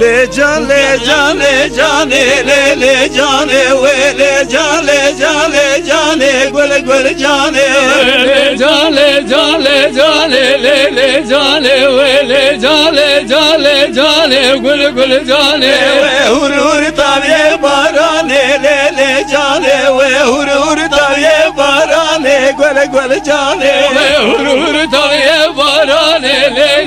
le can le can le cane le cane we le can gül gül cane le cane le cane we le cane gül gül cane we hur hur tabiye barane le cane we hur hur tabiye barane gül gül cane we hur hur tabiye barane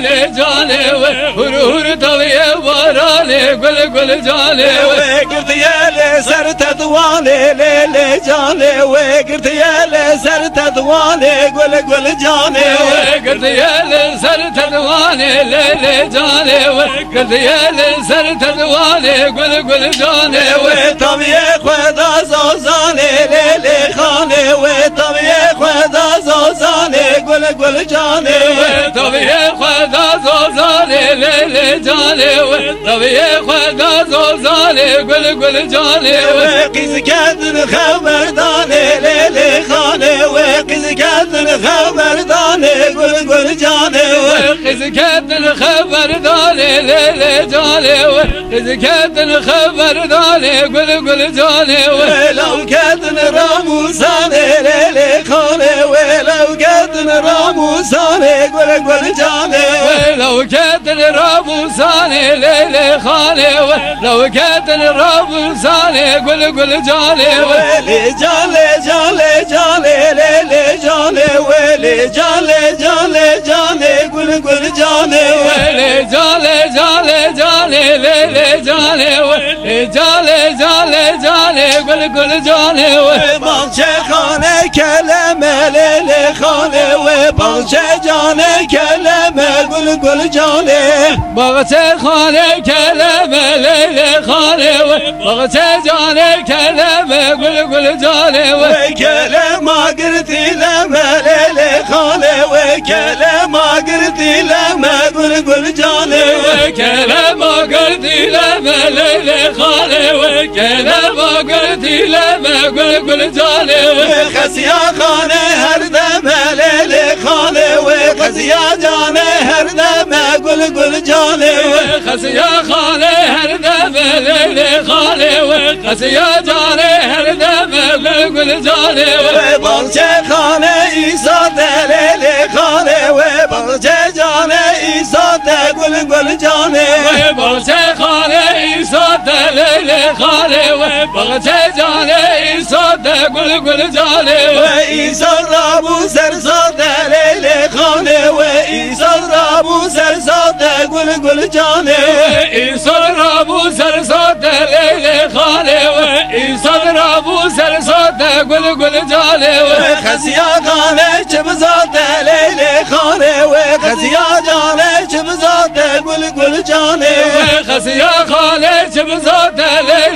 le cane we hur hur tabiye barane gül gül cane we girdiyele ser tedwane le cane we girdiyele ser tedwane gül gül cane we girdiyele ser tedwane le cane we girdiyele ser tedwane gül gül cane we tabiye khweda zozane le khane we tabiye khweda zozane gül gül cane we tabiye khweda zozane le cane we tabiye khweda zozane gül gül cane we kız kendin haberdane le khane we kız kendin haberdane gül gül cane we kız kendin haberdane le cane we kız kendin haberdane gül gül cane we lav kendin ramusane le khane we lav kendin ramusane gül gül cane we lav kendin ramusane le khane we lav kendin ramusane gül gül cane we le cane le cane we le cane gül gül cane we le cane le cane we le cane gül gül cane we bahçe khane keleme le khane we bahçe cane keleme gül gül cane bahçe khane keleme le khane we bahçe cane keleme gül gül cane we kelema girtileme le khane we kelema girtileme gül gül cane kelema girtileme le khane we kelema girtileme gül gül cane khasiya khane her deme le khane we khasiya cane her deme gül gül cane khasiya khane her deme le khane we khasiya cane her deme gül gül cane bahçe khane İsa le khane we bahçe cane İsa de gül gül cane bahçe khane İsa le khane we bahçe cane İsa de gül gül cane İsa Rabu serzade le khane we İsa Rabu serzade gül gül cane İsa Rabu serzade le khane we İsa Rabu serzade gül gül cane khasiya khane çibzade le khane we khasiya cane çibzade gül gül cane khasiya khane çibzade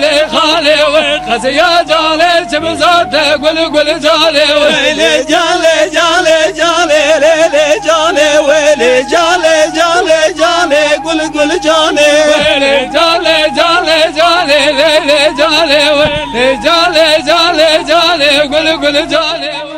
le khane we khasiya cane çibzade gül gül cane le cane le cane we le cane gül gül cane le cane le cane we le cane gül gül cane